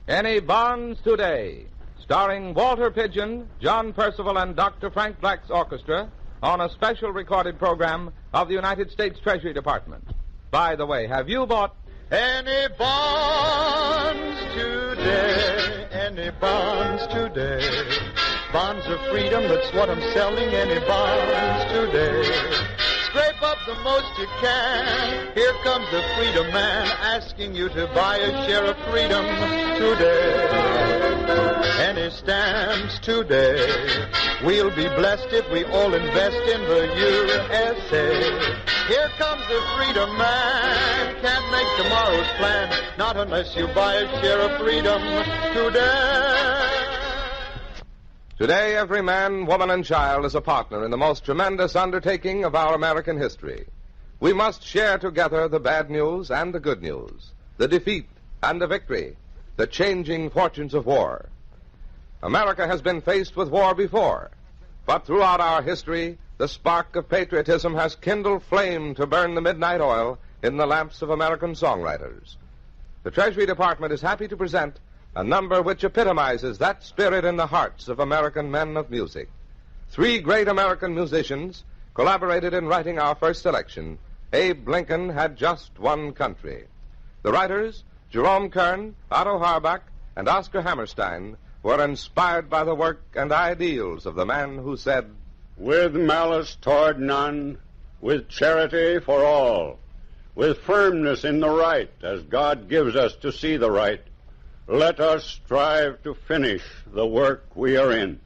Any Bonds Today, starring Walter Pidgeon, John Percival, and Dr. Frank Black's orchestra on a special recorded program of the United States Treasury Department. By the way, have you bought any bonds today? Any bonds today? Bonds of freedom, that's what I'm selling. Any bonds today? Scrape up the most you can. Here comes the freedom man asking you to buy a share of freedom today. Any stamps today? We'll be blessed if we all invest in the USA. Here comes the freedom man. Can't make tomorrow's plan, not unless you buy a share of freedom today. Today, every man, woman, and child is a partner in the most tremendous undertaking of our American history. We must share together the bad news and the good news, the defeat and the victory, the changing fortunes of war. America has been faced with war before, but throughout our history, the spark of patriotism has kindled flame to burn the midnight oil in the lamps of American songwriters. The Treasury Department is happy to present a number which epitomizes that spirit in the hearts of American men of music. Three great American musicians collaborated in writing our first selection. Abe Lincoln Had Just One Country. The writers, Jerome Kern, Otto Harbach, and Oscar Hammerstein, were inspired by the work and ideals of the man who said, "With malice toward none, with charity for all, with firmness in the right, as God gives us to see the right, let us strive to finish the work we are in."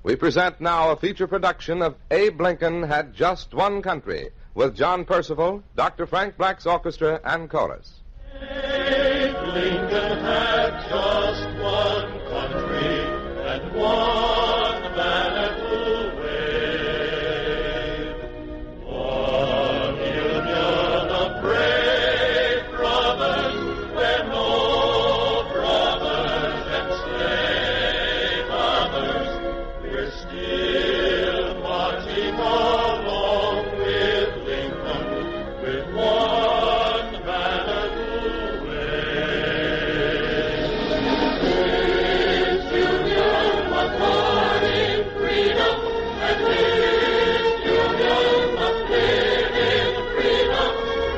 We present now a feature production of Abe Lincoln Had Just One Country with John Percival, Dr. Frank Black's orchestra, and chorus. Abe Lincoln had just one country and one banner to wave. One union of brave brothers where no brothers enslave others. We're still marching along with Lincoln, with one banner to wave. His union was born in freedom, and his union must live in freedom,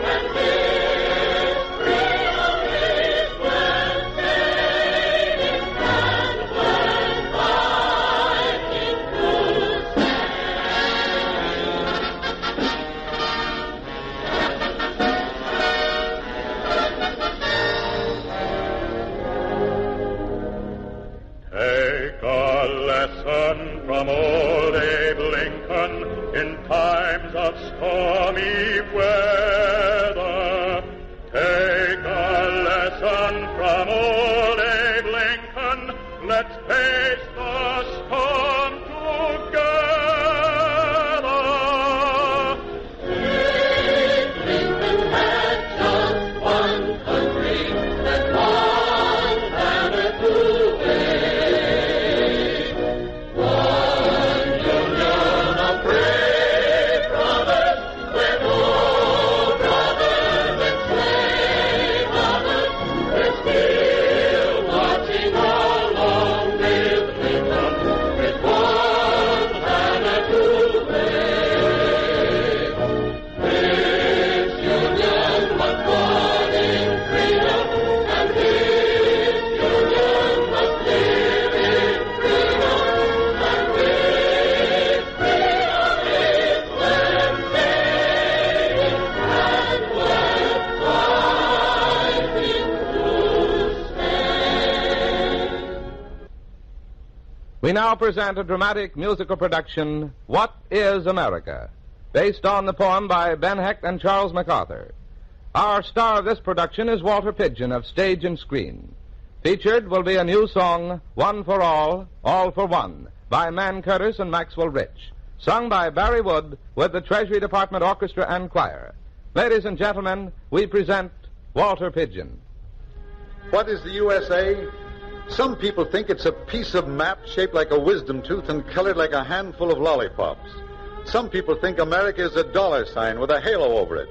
and his freedom is when saving and when fighting to Take a lesson from old Abe Lincoln in times of stormy weather. Take a lesson from old Abe Lincoln. Let's face the storm together. Abe Lincoln had just one country and one banner to wave. One union of brave brothers where no brothers enslave others. We're still marching along with Lincoln, with one banner to wave. His union was born in freedom, and his union must live in freedom, and with freedom is when saving and when fighting to stay. We now present a dramatic musical production, What is America?, based on the poem by Ben Hecht and Charles MacArthur. Our star of this production is Walter Pidgeon of stage and screen. Featured will be a new song, One for All for One, by Man Curtis and Maxwell Rich, sung by Barry Wood with the Treasury Department Orchestra and Choir. Ladies and gentlemen, we present Walter Pidgeon. What is the USA? Some people think it's a piece of map shaped like a wisdom tooth and colored like a handful of lollipops. Some people think America is a dollar sign with a halo over it.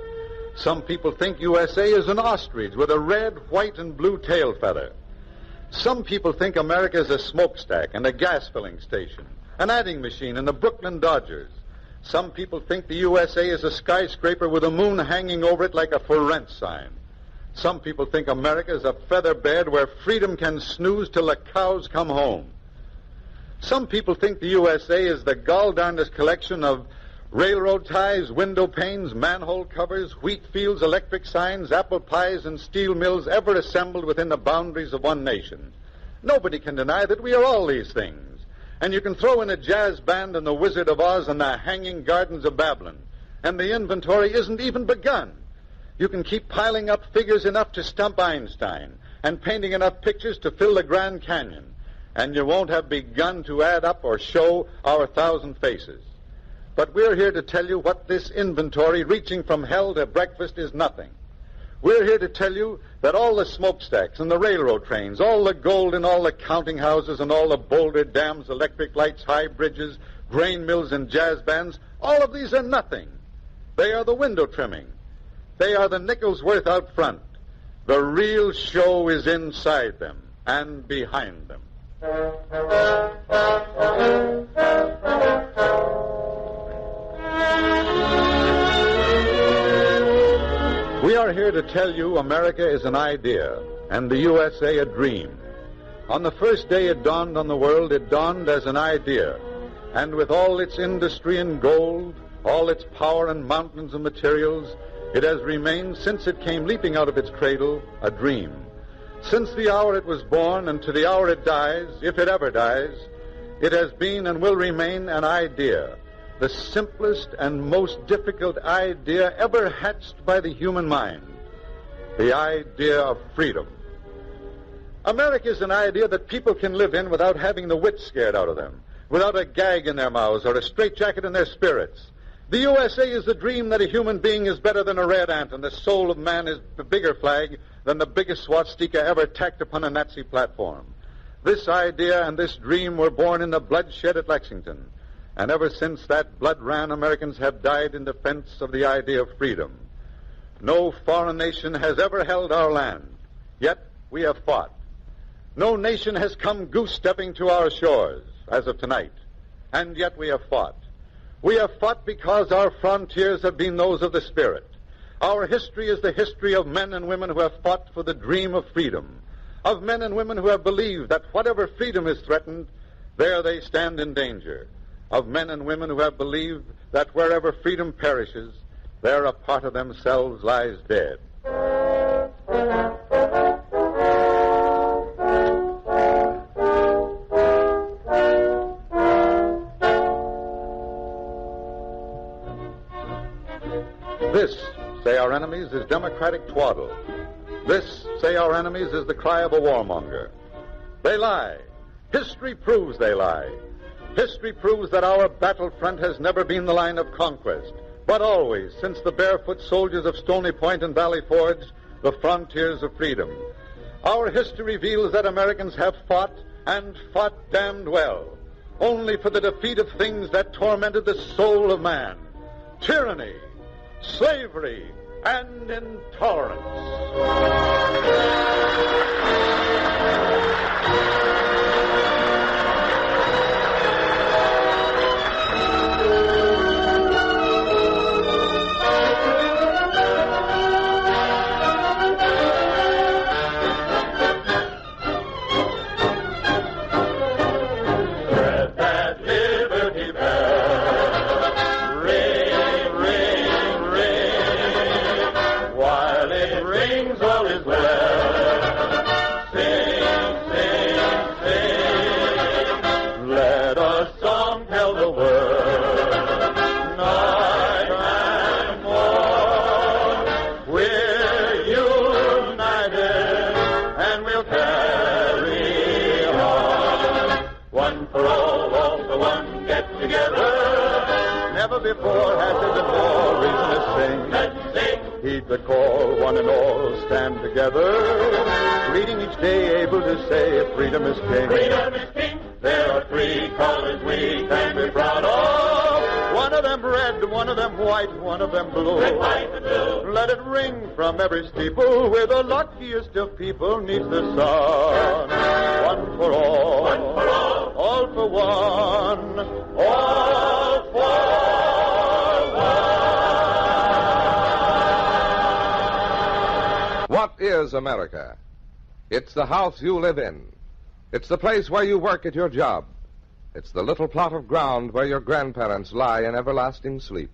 Some people think USA is an ostrich with a red, white, and blue tail feather. Some people think America is a smokestack and a gas filling station, an adding machine and the Brooklyn Dodgers. Some people think the USA is a skyscraper with a moon hanging over it like a for rent sign. Some people think America is a feather bed where freedom can snooze till the cows come home. Some people think the USA is the gall-darndest collection of railroad ties, window panes, manhole covers, wheat fields, electric signs, apple pies, and steel mills ever assembled within the boundaries of one nation. Nobody can deny that we are all these things. And you can throw in a jazz band and the Wizard of Oz and the Hanging Gardens of Babylon, and the inventory isn't even begun. You can keep piling up figures enough to stump Einstein and painting enough pictures to fill the Grand Canyon, and you won't have begun to add up or show our 1,000 faces. But we're here to tell you what this inventory reaching from hell to breakfast is nothing. We're here to tell you that all the smokestacks and the railroad trains, all the gold in all the counting houses and all the boulder dams, electric lights, high bridges, grain mills, and jazz bands, all of these are nothing. They are the window trimming. They are the nickels worth out front. The real show is inside them and behind them. We are here to tell you America is an idea and the USA a dream. On the first day it dawned on the world, it dawned as an idea. And with all its industry and gold, all its power and mountains of materials, it has remained, since it came leaping out of its cradle, a dream. Since the hour it was born and to the hour it dies, if it ever dies, it has been and will remain an idea. The simplest and most difficult idea ever hatched by the human mind. The idea of freedom. America is an idea that people can live in without having the wit scared out of them, without a gag in their mouths or a straitjacket in their spirits. The USA is the dream that a human being is better than a red ant, and the soul of man is the bigger flag than the biggest swastika ever tacked upon a Nazi platform. This idea and this dream were born in the bloodshed at Lexington. And ever since that blood ran, Americans have died in defense of the idea of freedom. No foreign nation has ever held our land, yet we have fought. No nation has come goose-stepping to our shores, as of tonight, and yet we have fought. We have fought because our frontiers have been those of the spirit. Our history is the history of men and women who have fought for the dream of freedom, of men and women who have believed that whatever freedom is threatened, there they stand in danger, of men and women who have believed that wherever freedom perishes, there a part of themselves lies dead. This, say our enemies, is democratic twaddle. This, say our enemies, is the cry of a warmonger. They lie. History proves they lie. History proves that our battlefront has never been the line of conquest, but always, since the barefoot soldiers of Stony Point and Valley Forge, the frontiers of freedom. Our history reveals that Americans have fought, and fought damned well, only for the defeat of things that tormented the soul of man: tyranny, slavery, and intolerance. Before has there been more reason to sing. Let's sing. Heed the call, one and all stand together, reading each day, able to say freedom is king. Freedom is king. There are three colors we can be proud of. One of them red, one of them white, one of them blue. Red, white, and blue. Let it ring from every steeple where the luckiest of people neath the sun. One for all. One for all for one. All for one. What is America? It's the house you live in. It's the place where you work at your job. It's the little plot of ground where your grandparents lie in everlasting sleep.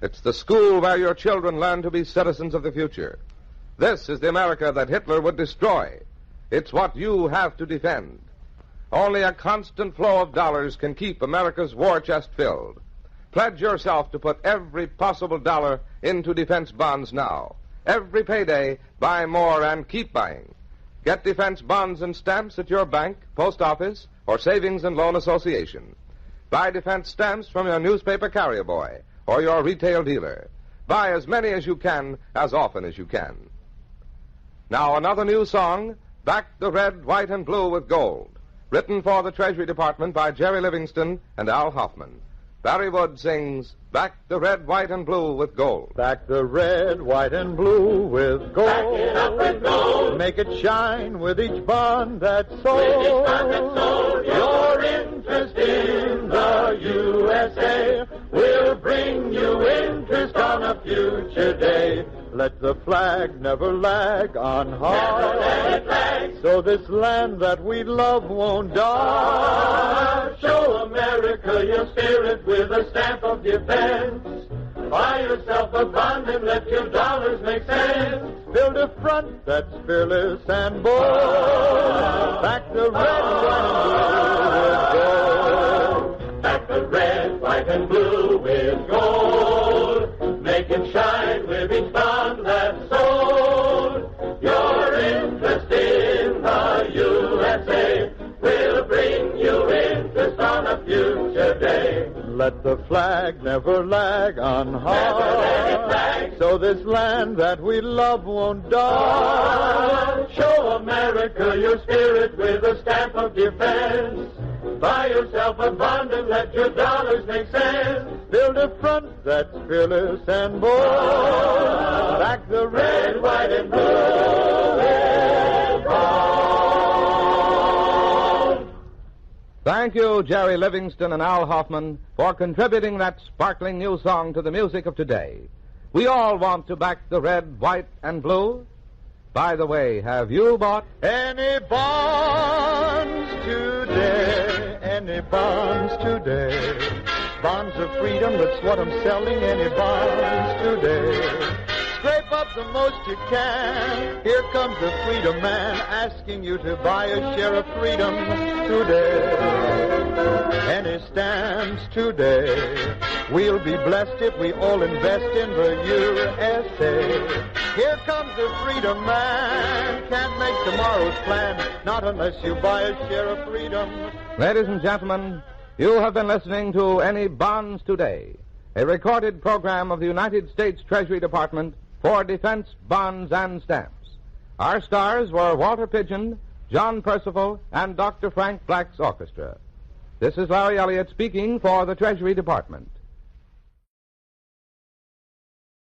It's the school where your children learn to be citizens of the future. This is the America that Hitler would destroy. It's what you have to defend. Only a constant flow of dollars can keep America's war chest filled. Pledge yourself to put every possible dollar into defense bonds now. Every payday, buy more and keep buying. Get defense bonds and stamps at your bank, post office, or savings and loan association. Buy defense stamps from your newspaper carrier boy or your retail dealer. Buy as many as you can, as often as you can. Now another new song, Back the Red, White, and Blue with Gold, written for the Treasury Department by Jerry Livingston and Al Hoffman. Barry Wood sings Back the Red, White, and Blue with Gold. Back the red, white, and blue with gold. Back it up with gold. Make it shine with each bond that's sold. With each bond that's sold. Your interest in the USA will bring you interest on a future day. Let the flag never lag on high. Never let it lag. So this land that we love won't die. Show America your spirit with a stamp of defense. Buy yourself a bond and let your dollars make sense. Build a front that's fearless and bold. Back the red, white, and blue with gold. Back the red, white, and blue with gold. Make it shine with each bond that's sold. Your interest in the USA will bring you interest on a future day. Let the flag never lag on high. Never let it lag. So this land that we love won't die. Show America your spirit with a stamp of defense. Buy yourself a bond and let your dollars make sense. Build a front that's fearless and bold. Back the red, white, and blue with gold. Thank you, Jerry Livingston and Al Hoffman, for contributing that sparkling new song to the music of today. We all want to back the red, white, and blue. By the way, have you bought Any bonds today? Any bonds today? Bonds of freedom, that's what I'm selling. Any bonds today? Scrape up the most you can. Here comes the freedom man asking you to buy a share of freedom today. Any stamps today? We'll be blessed if we all invest in the USA. Here comes the freedom man. Can't make tomorrow's plan, not unless you buy a share of freedom. Ladies and gentlemen, you have been listening to Any Bonds Today, a recorded program of the United States Treasury Department for defense bonds and stamps. Our stars were Walter Pidgeon, John Percival, and Dr. Frank Black's orchestra. This is Larry Elliott speaking for the Treasury Department.